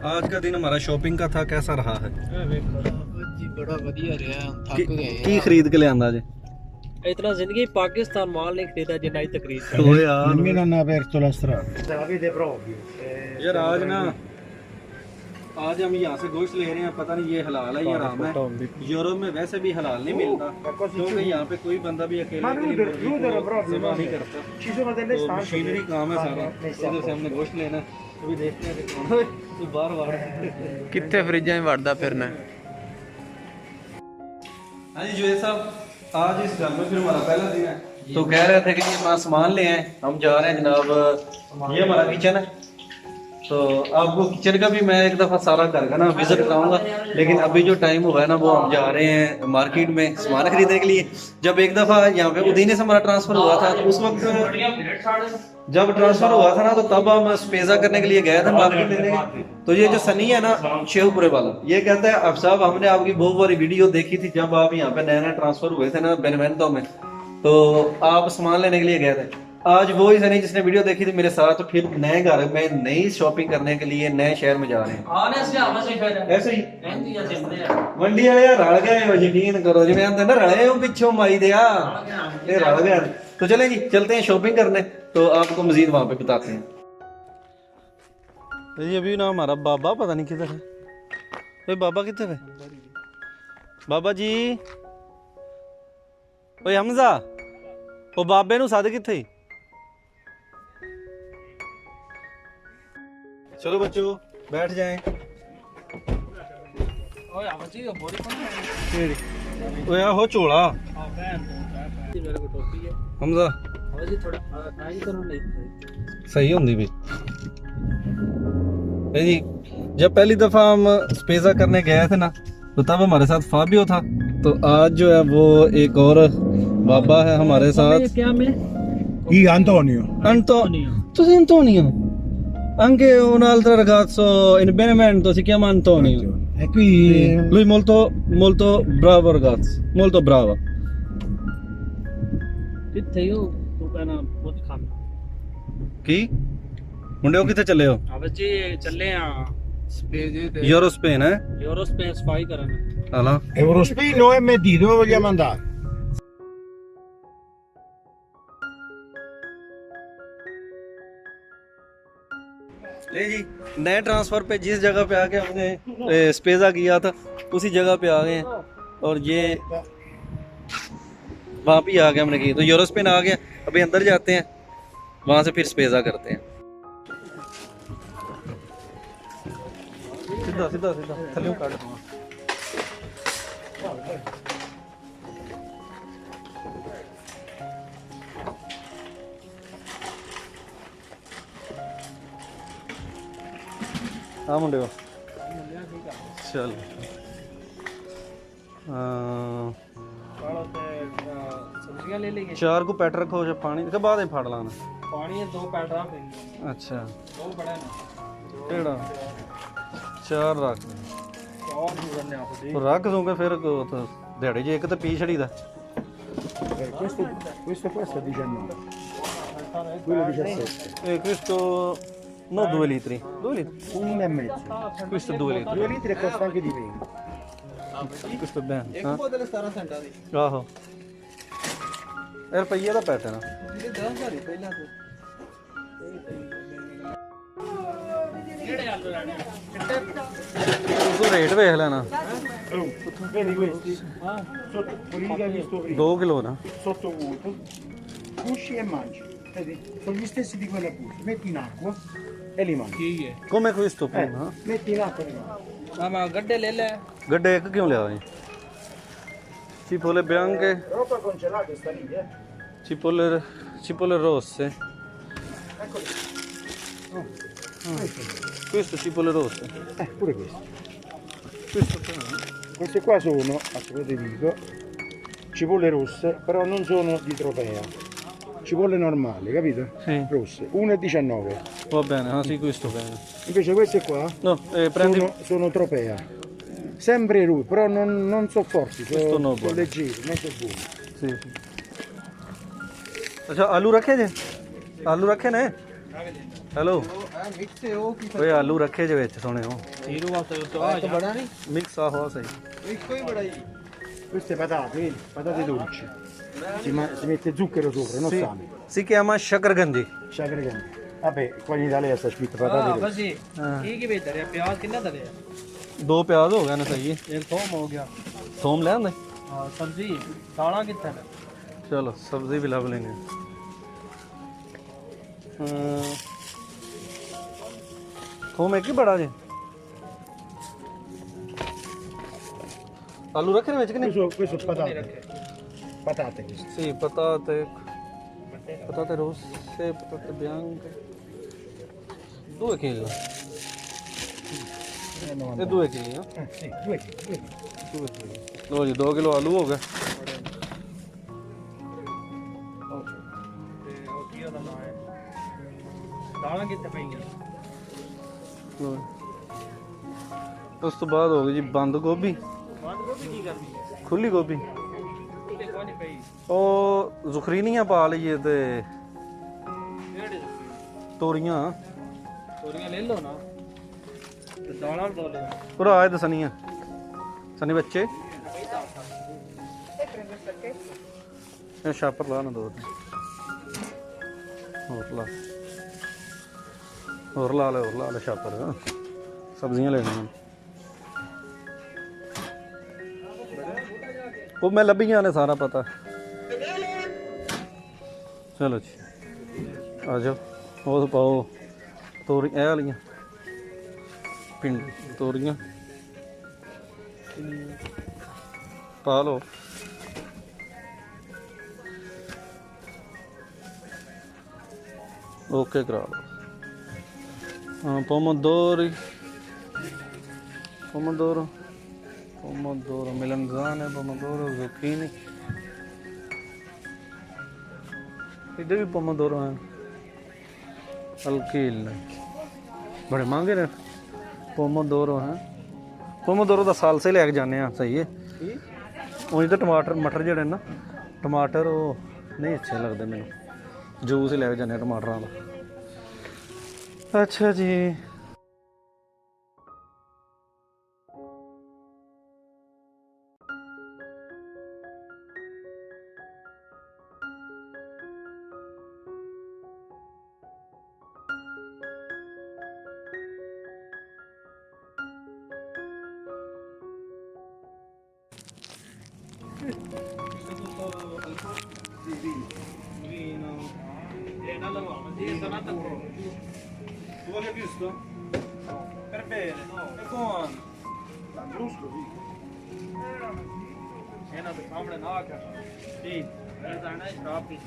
आज का दिन हमारा शॉपिंग का था, कैसा रहा है? जी बड़ा बढ़िया रहा, थक गए की खरीद के ले आंदा जे? इतना जिंदगी पाकिस्तान माल नहीं खरीदा जितना ही तकरीर ओ यार Nemmeno hanno aperto la strada. Se la vede proprio. यार आज ना, आज हम यहाँ से गोश्त ले रहे हैं, पता नहीं ये हलाल है या हराम है। यूरोप में वैसे भी हलाल नहीं मिलता, क्योंकि यहाँ पे कोई बंदा भी अकेले ज़िम्मा नहीं करता। Ci sono delle तो stanze. मशीनरी काम है सारा, उधर से हमने गोश्त लेना है, अभी देखते हैं कि कौन तो बार बार। कितने फ्रिजा में वड़दा फिरना हाँ जी जुएद साहब, आज इस घर में फिर हमारा पहला दिन है, तो कह रहे थे कि ये अपना सामान ले आए, हम जा रहे हैं जनाब। ये हमारा किचन है, तो आपको किचन का भी मैं एक दफ़ा सारा घर का ना विजिट कराऊंगा, लेकिन अभी जो टाइम हुआ है ना, वो हम जा रहे हैं मार्केट में सामान खरीदने के लिए। जब एक दफ़ा यहाँ पे उदीने से हमारा ट्रांसफ़र हुआ था, तो उस वक्त जब ट्रांसफ़र हुआ था ना, तो तब हम स्पेजा करने के लिए गए थे मार्केट लेने के। तो ये जो सनी है ना शेवपुरे वाला, ये कहता है अब साहब हमने आपकी बहुत बारी वीडियो देखी थी जब आप यहाँ पे नया नया ट्रांसफ़र हुए थे ना बेनवेंतो में, तो आप सामान लेने के लिए गए थे। आज वो ही सनी जिसने वीडियो देखी थी मेरे साथ, तो फिर नए घर में नई शॉपिंग करने के लिए नए शहर में जा रहे हैं। ऐसे ही मंडी वाले यार रल गए हो, यकीन करो जिवें आंदे ना रले हो पिछों माई दिया, ये रल गए। तो चलें जी, चलते हैं शॉपिंग करने, तो आपको मजीद वहां पे बताते हैं। ये अभी ना हमारा बाबा पता नहीं किधर है। ओए बाबा किधर है? बाबा जी, ओए हमजा, ओ बाबे नु सद किथे? चलो बच्चों बैठ जाएं। ओए हो चोला हमजा सही होंगी भी जी। जब पहली दफा हम स्पेजा करने गए थे ना, तो तब हमारे साथ फाबियो था, तो आज जो है वो एक और बाबा है हमारे साथ। क्या में Antonio. Antonio anche un altro ragazzo in Benevento si chiama Antonio. E qui Lui molto bravo ragazzo, molto bravo. किथे हो तू कहना बहुत खाना की मुंडे हो किथे चले हो? अब जी चले आ स्पेजे ते यूरो स्पेन है यूरो स्पेन सफाई करना हाला। Eurospin o MD, dove vogliamo andare? ले जी, नए ट्रांसफर पे जिस जगह पे आके हमने स्पेजा किया था उसी जगह पे आ गए हैं, और ये वहाँ भी आ गए हमने की, तो यूरो स्पेन आ गया। अभी अंदर जाते हैं, वहाँ से फिर स्पेजा करते हैं। सीधा सीधा सीधा थल्ले काट दूंगा। हाँ मुंडे को चल सब्जियां ले लेंगे। 4 को पैट रखो, जब पानी के बाद ही फाड़ लाना। पानी है 2 पैट रख देंगे। अच्छा दो बड़ा ना केड़ा 4 रख और भी करने आप तो रख दूंगा फिर तो दिहाड़ी जे एक तो पी छड़ी दा। Questo qua sta 19. Quello 17. Questo no 2 litri, 2 litri, 1,5. questo 2 litri, 2 litri e costa anche di 20. questo è bene एक बोतल 17 सेंट दी आहो ਇਹ ਰੁਪਈਏ ਦਾ ਪੈਟ ਹੈ ਨਾ। ये 10,000 पहला तो ਤੂੰ ਰੇਟ ਵੇਖ ਲੈਣਾ। Vedi questi? Sotto, quelli che hai visto prima. 2 kilo ਨਾ। Sotto vuoto. Cusci e mangi. Vedi? Sono gli stessi di quella busta. Metti in acqua e li mangi. ठीक है come questo prima Metti in acqua e li mangi. हम गड्ढे ले ले ਗੱਡੇ ਇੱਕ ਕਿਉਂ ਲਿਆ ਜੀ? cipolle bianche, Roba congelata sta lì, cipolle rosse. Eccoli. Questo cipolle rosse. Pure questo. Questo Queste qua sono, aspetta ti dico, cipolle rosse, però non sono di tropea. Cipolle normali, capito? Sì. Rosse. 1,19. va bene, ah sì, questo bene. Invece queste qua No, prendi sono tropea. Sempre rosse, però non so forti, Questo no, sono buono. leggeri, non so buoni. sì, sì. अच्छा आलू रखे जे? आलू रखे ने? Hello mix है वो की ओए आलू रखे जे विच सोने हो जीरो वास्ते तो तो बड़ा नहीं मिक्स आ हो सही मिक्स कोई बड़ा ही Queste patate, vedi? Patate dolci. Si mette zucchero sopra, non Sì. sale. si chiama shakarganji Sciacregante. Vabbè, qua in Italia sta scritto हां patate dolci. बस जी ये की बेहतर है प्याज कितना दरे दो प्याज हो गए ना सही एक थोम हो गया थोम ले आंदे हां सब्जी दाना कितना है चलो सब्जी भी लब लेंगे थोम एक ही बड़ा जी आलू रखे ने कि नहीं Questo patate. Patate queste. sì patate rosse patate bianche 2 kg e 2 kg Sì, 2 kg. लो जी 2 किलो आलू हो गए ਤੇ ਉਹ ਕੀ ਉਹਦਾ ਨਾਮ ਹੈ ਦਾਣਾ ਕਿੱਥੇ ਪਈਆਂ ਲਓ ਜੀ। ਉਸ ਤੋਂ ਬਾਅਦ ਹੋ ਗਈ ਜੀ ਬੰਦ ਗੋਭੀ ਬੰਦ ਗੋਭੀ ਕੀ ਕਰਨੀ ਹੈ ਖੁੱਲੀ ਗੋਭੀ ਤੇ ਕੋਈ ਨਹੀਂ ਪਈ ਉਹ ਜ਼ੁਖਰੀਨੀਆਂ ਪਾ ਲਈਏ ਤੇ ਕਿਹੜੇ ਤੋਰੀਆਂ ਤੋਰੀਆਂ ਲੈ ਲਓ ਨਾ ਤੇ ਦਾਣਾ ਲੋ ਲੈ ਪੂਰਾ ਆਏ ਦਸਨੀਆਂ ਸਨੀ ਬੱਚੇ ਇਹ ਸ਼ਾਪਰ ਲਾ ਨਾ ਦੋ ਤੇ ਹੋਰ ਲਾ ਲੈ ਸ਼ਾਪਰ ਸਬਜ਼ੀਆਂ ਲੈਣੀਆਂ ਉਹ ਮੈਂ ਲੱਭੀਆਂ ਨੇ ਸਾਰਾ ਪਤਾ ਚਲੋ ਜੀ ਆ ਜਾਓ ਉਹ ਪਾਓ ਤੋਰੀ ਇਹ ਵਾਲੀਆਂ ਪਿੰਡ ਤੋਰੀਆਂ ਪਾ ਲਓ ਓਕੇ ਕਰਾ ਲਓ ਹਾਂ pomodoro melanzane pomodoro zucchini इधर भी pomodoro हैं हल्के बड़े महंगे ने pomodoro हैं pomodoro ਦਾ ਸਾਲ ਸੇ ਲੈ ਕੇ ਜਾਂਦੇ ਆ ਸਹੀ ਹੈ ਉਹ ਤਾਂ ਟਮਾਟਰ ਮਟਰ ਜਿਹੜੇ ਨਾ ਟਮਾਟਰ ਉਹ ਨਹੀਂ ਅੱਛੇ ਲੱਗਦੇ ਮੈਨੂੰ ਜੂਸ ਹੀ ਲੈ ਕੇ ਜਾਂਦੇ ਆ ਟਮਾਟਰਾਂ ਦਾ ਅੱਛਾ ਜੀ Tu vuoi visto? Per bene, no? E buono. Lambrusco, sì. ਇਹਨਾਂ ਦੇ ਸਾਹਮਣੇ ਨਾ ਆ ਕਰ ਠੀਕ ਇਹ ਦਾਣਾ ਸ਼ਰਾਬ ਪੀ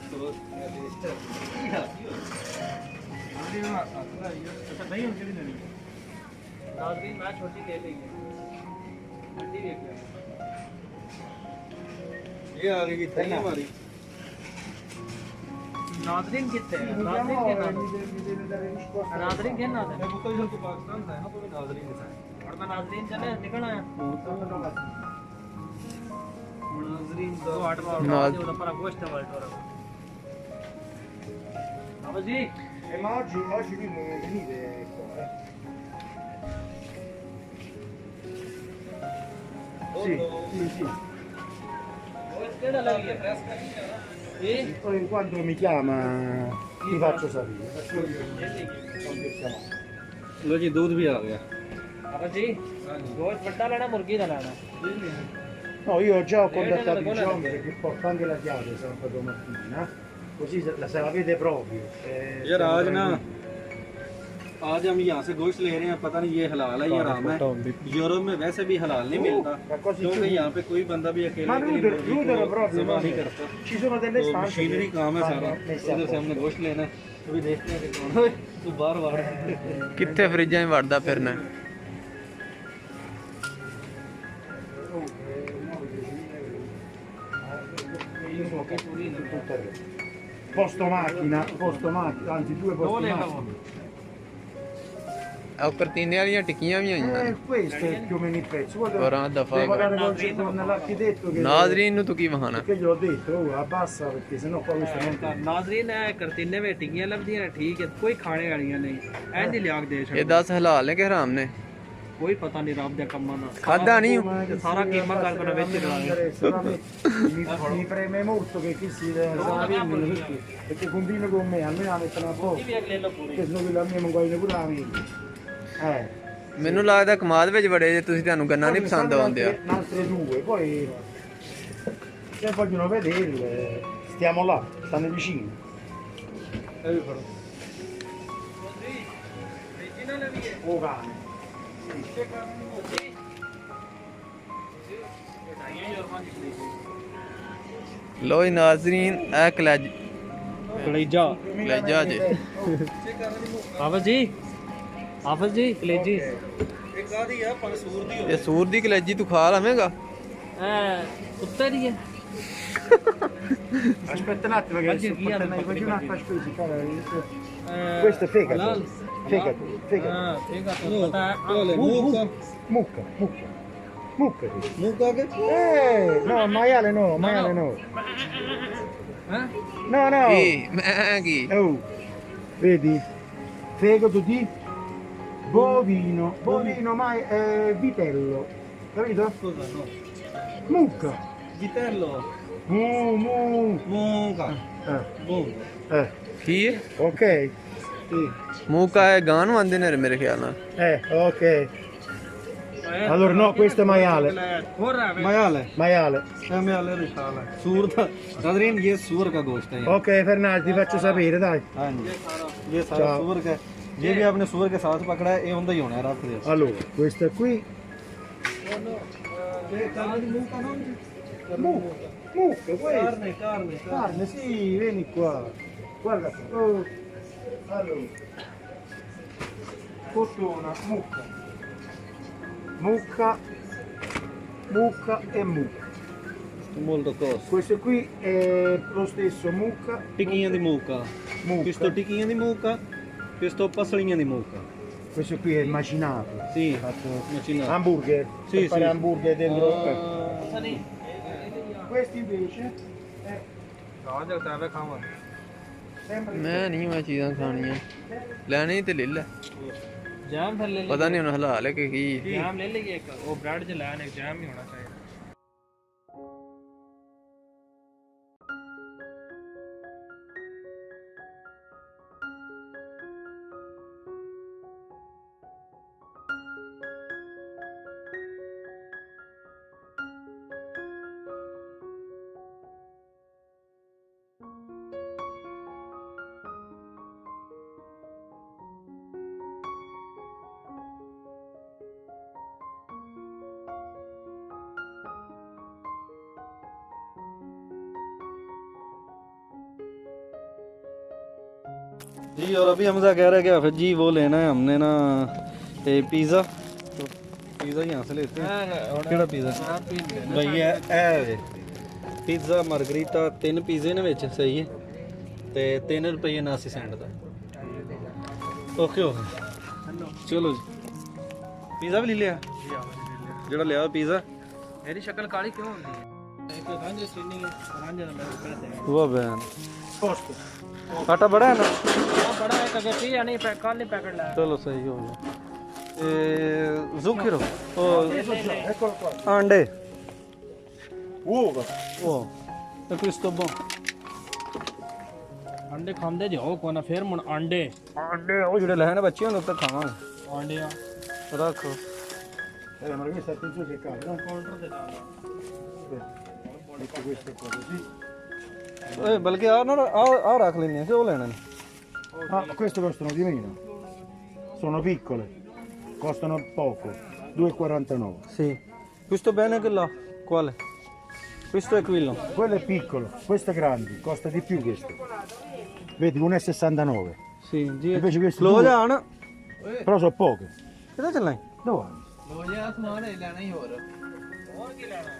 अच्छा नहीं उनके लिए नहीं नाज़रीन मैं छोटी ले लेंगे बड़ी देख ले ये आ गई थी हमारी नाज़रीन कितने हैं नाज़रीन के नाज़रीन के नाम है तो इधर तो पाकिस्तान था ना तो नाजरीन था और मैं नाज़रीन चले निकल आया नाजरीन तो आठ बार उधर पर गोश्त वर्ल्ड और अब जी ma oggi qui non venite qua, Sì, sì, sì. ਕਿਹੜਾ ਲੱਗੀ ਹੈ ਇਹ Poi quando mi chiama ti faccio sapere. लो जी दूध भी आ गया अब जी गोश्त बड़ा लेना मुर्गी का लेना No, io già ho contattato i giovani perché porto anche la chiave sempre domattina, così se la vede proprio. यार आज ना आज हम यहाँ से गोश्त ले रहे हैं पता नहीं ये हलाल है या हराम है यूरोप में वैसे भी हलाल नहीं मिलता क्योंकि यहाँ पे कोई बंदा भी अकेले Ma के लिए Rudero proprio जमा नहीं करता ci sono delle तो stanze मशीनरी काम है सारा messe a उधर से हमने गोश्त लेना है अभी देखते हैं कि कौन तू बार बार ਕਿੱਥੇ ਫਰਿੱਜਾਂ 'ਚ ਵੜਦਾ ਫਿਰਨਾ posto macchina, anzi due posti le macchina. ਉਹ ਕਰਤੀਨੇ ਵਾਲੀਆਂ ਟਿੱਕੀਆਂ ਵੀ ਆਈਆਂ Questo è più o meno il prezzo. Guarda, Ora daffa- devo parlare con l'architetto che... Nazreen ਨੂੰ ਤੂੰ ਕੀ ਵਹਾਣਾ Che gli ho detto, oh, abbassa perché sennò qua questo non... Nazreen ਇਹ ਕਰਤੀਨੇ ਵਿੱਚ ਟਿੱਕੀਆਂ ਲੱਭਦੀਆਂ ਨੇ ਠੀਕ ਹੈ ਕੋਈ ਖਾਣੇ ਵਾਲੀਆਂ ਨਹੀਂ ਇੰਜ ਲਿਆਕ ਦੇ ਛੱਡ ਇਹ 10 ਹਲਾਲ ਨੇ ਕਿ ਹਰਾਮ ਨੇ ਕੋਈ ਪਤਾ ਨਹੀਂ ਰੱਬ ਦੇ ਕੰਮਾਂ ਦਾ ਖਾਦਾ ਨਹੀਂ ਤੇ ਸਾਰਾ ਕੀਮਾ ਕਰਕੇ ਵਿੱਚ ਹੀ ਰਲਾਂਗੇ Mi preme molto che chi si sa vengono perché combino con me, almeno la mettono a poco. Che sennò quello a me non vogliono pure la amica. ਮੈਨੂੰ ਲੱਗਦਾ ਕਮਾਦ ਵਿੱਚ ਬੜੇ ਜੇ ਤੁਸੀਂ ਤੁਹਾਨੂੰ ਗੰਨਾ ਨਹੀਂ ਪਸੰਦ ਆਉਂਦੇ ਆ Altre due, poi se vogliono vederle, stiamo là, stanno vicini. Oh cane. ਲੋ ਜੀ ਨਾਜ਼ਰੀਨ ਇਹ ਕਲੇਜਾ ਕਲੇਜਾ ਜੇ ਹਾਫਿਜ਼ ਜੀ ਕਲੇਜੀ ਇੱਕ ਆਦੀ ਆ ਪਨਸੂਰ ਦੀ ਇਹ ਸੂਰ ਦੀ ਕਲੇਜੀ ਤੂੰ ਖਾ ਲਵੇਂਗਾ ਕੁੱਤੇ ਦੀ ਹੈ Aspetta un attimo che Oggi adesso chi ha portano fatto i quello una spesa, cara. Eh, Questo è fegato. halal. Fegato, fegato. ਹਾਂ ਠੀਕ ਆ ਤੁਹਾਨੂੰ ਪਤਾ ਹੈ ਮੂਕਾ Mucca, mucca. Mucca. questo. ਮੂਕਾ ਕੇ No, maiale no, maiale no. ਹੈ No, no. ਕੀ ਮੈਂ ਕੀ Oh, vedi? Fegato di bovino, vitello. Capito? ਸੋਦਾ ਨੋ Mucca. ਗਿਟੈਲੋ Mu. ਮੂਕਾ ਬੂ ਕੀ ਹੈ Ok. Sì. ਮੂੰਹ ਕਾ ਹੈ ਗਾਂ ਨੂੰ ਆਂਦੇ ਨੇ ਮੇਰੇ ਖਿਆਲ ਨਾਲ Ok. Allora no, questo è maiale. ਹੋਰ ਹੈ ਮਾਇਆਲ ਹੈ Maiale. ਮਾਇਆਲ ਰਿਸ਼ਾਲ ਹੈ सूर था नाज़रीन ये सूर का गोश्त है Ok, Fernando, ti faccio sapere, dai. हाँ जी ये सारा Ciao. सूर का ये भी आपने सूर के साथ पकड़ा है ये उनका ही होना है रात को Allora, questo qui. Mucca, questo. Carne, sì, vieni qua. Guarda qua. Oh. Allora. Fortuna, mucca. Mucca e mucca. molto costo Questo qui è lo stesso mucca. टिक्कियां di mucca questo Mucca. टिक्कियां di mucca questo pasolinia di mucca Questo qui è il macinato. sì Fatto macinato hamburger. Sì, per fare sì. hamburger dentro. Ah, Questi invece ਰਾਜ ਉਤਾਵੇ ਖਾਵਾਂ sempre ਮੈਂ ਨਹੀਂ ਮੈਂ ਚੀਜ਼ਾਂ ਖਾਣੀਆਂ ਲੈਣੀ ਤੇ ਲੈ ਲੈ ਜਾਮ ਫਿਰ ਲੈ ਲੈ ਪਤਾ ਨਹੀਂ ਹੁਣ ਹਲਾਲ ਹੈ ਕਿ ਕੀ ਜਾਮ ਲੈ ਲਈਏ ਇੱਕ ਉਹ ਬ੍ਰੈਡ ਚ ਲੈਣ ਇੱਕ ਜਾਮ ਹੀ ਹੋਣਾ ਚਾਹੀਦਾ जी और अभी हमजा कह रहा है कि हाफिज जी वो लेना है हमने ना पिज़्ज़ा तो पिज़्ज़ा यहाँ से लेते हैं केड़ा पिज़्ज़ा भाई ये पिज़्ज़ा मार्गरीटा 3 पिज़्ज़े ने विच सही है ते 3 रुपये 79 सेंट दा ओके हो चलो जी पिज़्ज़ा भी ले लिया जेड़ा लिया पिज़्ज़ा ਮੇਰੀ ਸ਼ਕਲ ਕਾਲੀ ਕਿਉਂ ਹੁੰਦੀ ਹੈ ਇੱਕ ਰਾਂਝੇ ਚੀਨੀ ਰਾਂਝੇ ਨਾਲ ਕਹਿੰਦੇ ਨੇ वो बहन posto. आटा बड़ा है ना ਆ ਬੜਾ ਇੱਕ ਅਗੇ ਪੀ ਨਹੀਂ ਪੈਕ ਕੱਲ ਨਹੀਂ ਪੈਕਟ ਲਾਇਆ चलो सही हो गया zucchero o Eccolo qua. अंडे Uova. oh e questo buono ਅੰਡੇ ਖਾਂਦੇ ਜਾਓ ਕੋਨਾ ਫਿਰ ਮੁਣ ਅੰਡੇ अंडे ਉਹ ਜਿਹੜੇ ਲੈਣੇ ਬੱਚਿਆਂ ਨੂੰ ਤਾਂ ਖਾਵਾਂਗੇ ਅੰਡੇ ਆ ਰੱਖ Ma questa attenzione che cade, no? Counter ਤੇ ਲਾ Metto queste qua così. ਓਏ ਬਲਕਿ ਆ ਨਾ ਆ ਰੱਖ ਲੈਣੇ ਆ ਕਿ ਉਹ ਲੈਣੇ ਨੇ Ah, queste costano di meno. Sono piccole. Costano poco. 2,49. sì questo bene che là quale questo è quello Quello è piccolo, questo è grande, costa di più questo. Vedi, 1,69. sì ਜੀ Invece questo ਲੋ due, ਜਾਣ però sono poche. ਕਿੱਥੇ ਚੱਲਣਾ Dove? ਲੋ ਜਿਆ ਸਮਾਨ ਲੈਣਾ ਹੀ ਹੋਰ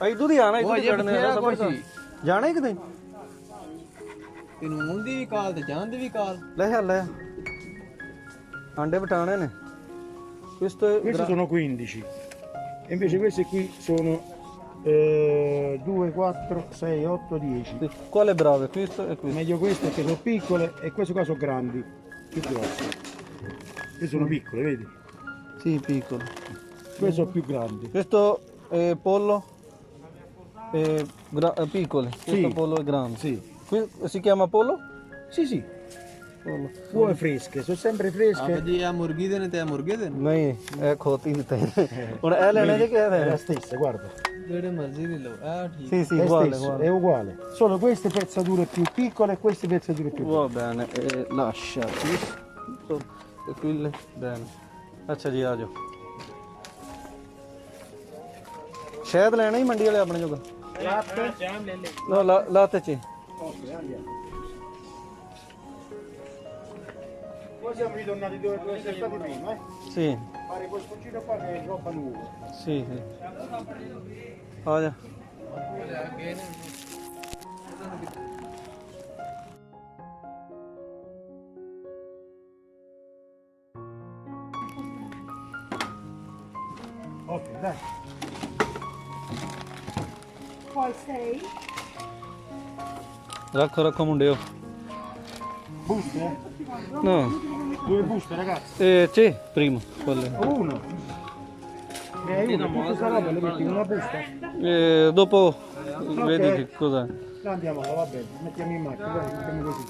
ਇਦੋਂ ਦੀ ਆਣਾ ਇਦੋਂ ਚੜਨੇ ਆ ਸਭ ਜਾਣਾ ਹੀ ਕਿਤੇ ਤੈਨੂੰ ਦੀ ਵੀ ਕਾਲ ਤੇ ਜਾਣ ਦੀ ਵੀ ਕਾਲ ਲੈ ਆ ਲੈ ਆਂਡੇ ਬਟਾਣੇ ਨੇ Questi sono 15. E invece questi qui sono 2, 4, 6, 8, 10. Quale è bravo? Questo e questo. Meglio queste che sono piccole e queste qua sono grandi, più grosse. Queste sono piccole, vedi? Sì, piccolo. Queste sono più grandi. Questo è pollo è piccolo, questo Sì. pollo è grande. Sì, Si chiama pollo? sì, sì. Pollo. Uova fresche, sono sempre fresche. ਜੀ ਆ ਮੁਰਗੀ ਦੇ ਨੇ ਤੇ ਆ ਮੁਰਗੇ ਦੇ ਨੇ ਨਹੀਂ ਇਹ ਖੋਤੀ ਦਿੱਤੇ ਹੁਣ ਇਹ ਲੈਣੇ ਜੇ ਕਿਹਾ È la ਹੈ stessa, guarda. ਜਿਹੜੇ ਮਰਜ਼ੀ ਦੇ ਲਓ ਆ ਠੀਕ Sì, sì, È, uguale, stesso, uguale. è uguale. Solo queste pezzature più piccole e queste pezzature più Va bene, lascia questo e quelle bene. ਅੱਛਾ ਜੀ ਆ ਜਾਓ ਸ਼ਾਇਦ ਲੈਣਾ ਹੀ ਮੰਡੀ ਵਾਲੇ ਆਪਣੇ ਜੋਗਾ Latte? ਜਾਮ ਲੈ ਲੈ ਲੋ ਲਾਤੇ ਚ Ok, andiamo. Poi siamo ritornati dove siamo stati prima, eh? sì Fare quel cucino qua che è roba nuova. sì sì ਆ ਜਾ Ok, dai. Poi sei? ਰੱਖੋ ਰੱਖੋ ਮੁੰਡਿਓ Buste, eh? no Due buste, ragazzi. c'è primo quelle Uno. Ne hai uno, tutta questa roba le metti in una busta. dopo vedi che cos'è No, andiamo, va bene, mettiamo in macchina, dai, mettiamo così.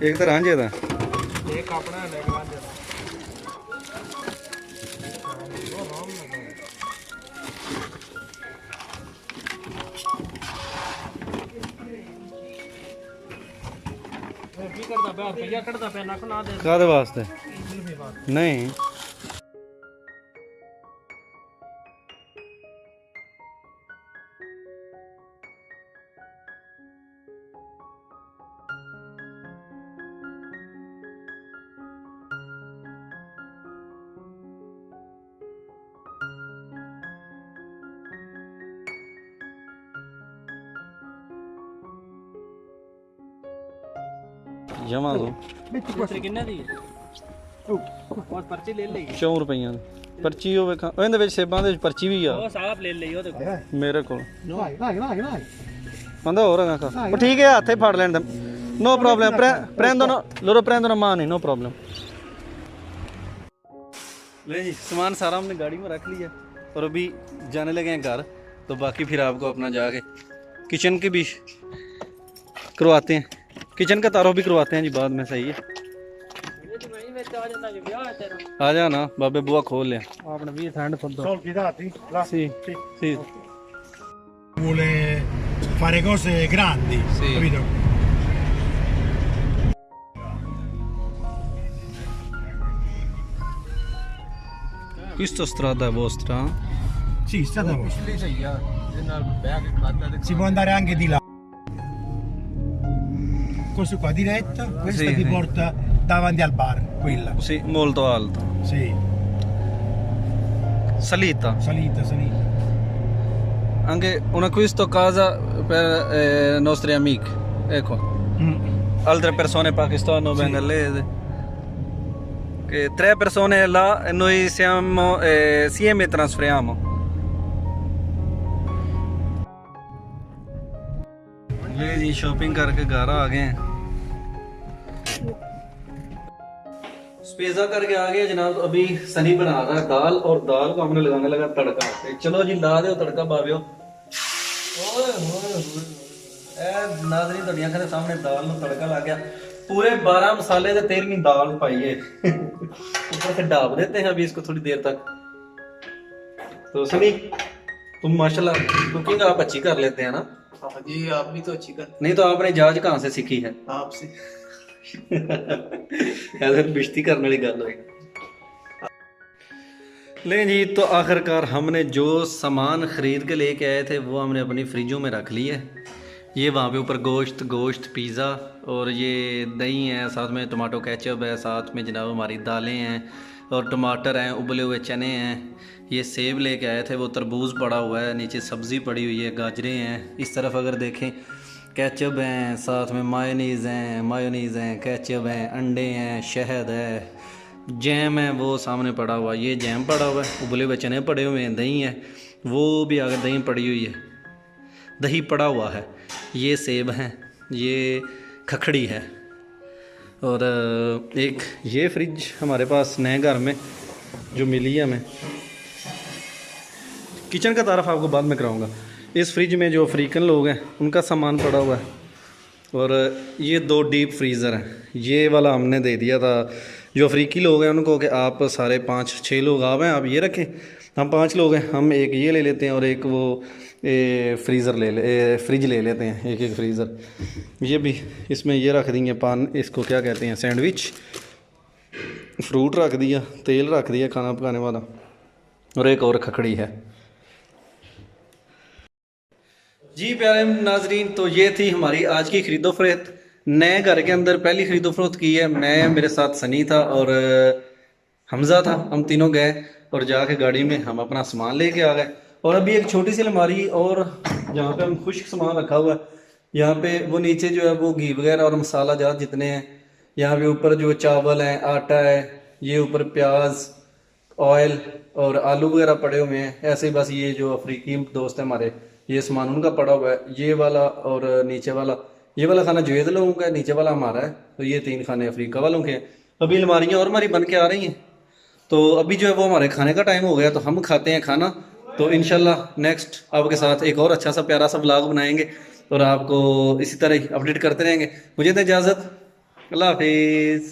एक तो रांझे था ਇੱਕ ਆਪਣਾ ਲੈ ਕੇ ਆਂਦੇ ਕੀ ਕਰਦਾ ਪਿਆ ਰੁਪਈਆ ਕੱਢਦਾ ਪਿਆ ਨੱਕ ਨਾ ਦੇ कादे वास्ते नहीं जमा दो Metti qua. ਕਿੰਨੇ ਦੀ ਹੈ Su. ਉਹ ਪਰਚੀ ਲੈ ਲਈ 100 ਰੁਪਈਆਂ ਦੀ ਪਰਚੀ ਉਹ ਵੇਖਾਂ ਉਹਦੇ ਵਿੱਚ ਸੇਬਾਂ ਦੇ ਵਿੱਚ ਪਰਚੀ ਵੀ ਆ ਉਹ ਸਾਹਬ ਲੈ ਲਈ ਉਹਦੇ Dai, dai. ਮੇਰੇ ਕੋਲ Vai, vai, vai, vai. ਮੰਦਾ ਹੋਰ ਹੈਗਾ ਖਾ ਉਹ ਠੀਕ ਹੈ ਹੱਥੇ ਫੜ ਲੈਣ ਦੇ no problem prendono loro prendono mani no problem ले जी सामान सारा हमने गाड़ी में रख लिया और अभी जाने लगे हैं घर तो बाकी फिर आपको अपना जाके किचन की भी करवाते हैं किचन का तारों भी करवाते हैं जी बाद में सही है आ जा ना बाबे बुआ खोल ले ਆਪਣੇ 20 ਠੰਡ ਖੁੱਲਦਾ Soldi dati? Là? sì Sì. sì Vuole fare cose grandi, Sì. capito? questa strada è vostra Sì, strada vostra. ਲਈ ਸਹੀ ਆ ਇਹਦੇ ਨਾਲ ਬਹਿ ਕੇ ਖਾਦਾ ਤੇ Si può andare anche di là. Questo qua diretta, questa Sì, ti sì. porta davanti al bar, quella. sì molto alto Sì, salita salita, salita. anche un acquisto casa per nostri amici ecco altre persone pakistano bengalese che 3 persone là e noi siamo insieme trasferiamo ये जी shopping करके घर आ गए हैं pizza करके आ गए जनाब अभी सनी बना रहा है दाल और दाल को हमने लगाने लगा तड़का चलो जी ला दो तड़का बाबियो ओए होए होए ए नाज़रीन दुनिया के सामने दाल में तड़का लग गया पूरे 12 मसाले से 13वीं दाल पाई है ऊपर से डाब देते हैं अभी इसको थोड़ी देर तक तो सनी तुम माशाल्लाह कुकिंग आप अच्छी कर लेते हैं ना हाँ जी आप भी तो अच्छी कर नहीं तो आपने जाज कहाँ से सीखी है आपसे ऐसे बिश्ती करने वाली गल हुई लेकिन जी तो आखिरकार हमने जो सामान ख़रीद के लेके आए थे वो हमने अपनी फ्रिजों में रख ली है ये वहाँ पे ऊपर गोश्त पिज़्ज़ा और ये दही है साथ में टमाटो केचप है साथ में जनाब हमारी दालें हैं और टमाटर हैं, उबले हुए चने हैं, ये सेब लेके आए थे, वो तरबूज पड़ा हुआ है, नीचे सब्ज़ी पड़ी हुई है, गाजरें हैं। इस तरफ अगर देखें केचप हैं, साथ में मायोनीज़ हैं, केचप हैं, अंडे हैं, शहद है, जैम है वो सामने पड़ा हुआ है, ये जैम पड़ा हुआ है, उबले हुए चने पड़े हुए हैं, दही है वो भी आगे दही पड़ी हुई है, दही पड़ा हुआ है, ये सेब हैं, ये खखड़ी है। और एक ये फ्रिज हमारे पास नए घर में जो मिली है हमें, किचन का तारफ़ आपको बाद में कराऊंगा। इस फ्रिज में जो अफ्रीकन लोग हैं उनका सामान पड़ा हुआ है। और ये 2 डीप फ्रीज़र हैं, ये वाला हमने दे दिया था जो अफ्रीकी लोग हैं उनको कि आप सारे 5-6 लोग आ गए, आप ये रखें, हम 5 लोग हैं, हम एक ये ले लेते हैं और एक वो फ्रिज ले लेते हैं, एक फ्रीज़र। ये भी इसमें ये रख देंगे पान, इसको क्या कहते हैं, सैंडविच, फ्रूट रख दिया, तेल रख दिया खाना पकाने वाला, और एक और खखड़ी है। जी प्यारे नाजरीन, तो ये थी हमारी आज की खरीदो फरोख्त। नए घर के अंदर पहली खरीदो फरोख्त की है। मैं, मेरे साथ सनी था और हमज़ा था, हम तीनों गए और जाके गाड़ी में हम अपना सामान लेके आ गए। और अभी एक छोटी सी अलमारी और जहाँ पे हम खुश्क सामान रखा हुआ है, यहाँ पे वो नीचे जो है वो घी वगैरह और मसाला जात जितने हैं, यहाँ पे ऊपर जो चावल हैं, आटा है, ये ऊपर प्याज, ऑयल और आलू वगैरह पड़े हुए हैं। ऐसे ही बस ये जो अफ्रीकी दोस्त है हमारे, ये सामान उनका पड़ा हुआ है, ये वाला और नीचे वाला, ये वाला खाना जुएद लोगों का है, नीचे वाला हमारा है, तो ये 3 खाने अफ्रीका वालों के हैं। अभी अलमारियाँ और हमारी बन के आ रही हैं, तो अभी जो है वो हमारे खाने का टाइम हो गया, तो हम खाते हैं खाना। तो इंशाल्लाह नेक्स्ट आपके साथ एक और अच्छा सा प्यारा सा व्लॉग बनाएंगे और आपको इसी तरह ही अपडेट करते रहेंगे। मुझे तो इजाज़त, अल्लाह हाफिज़।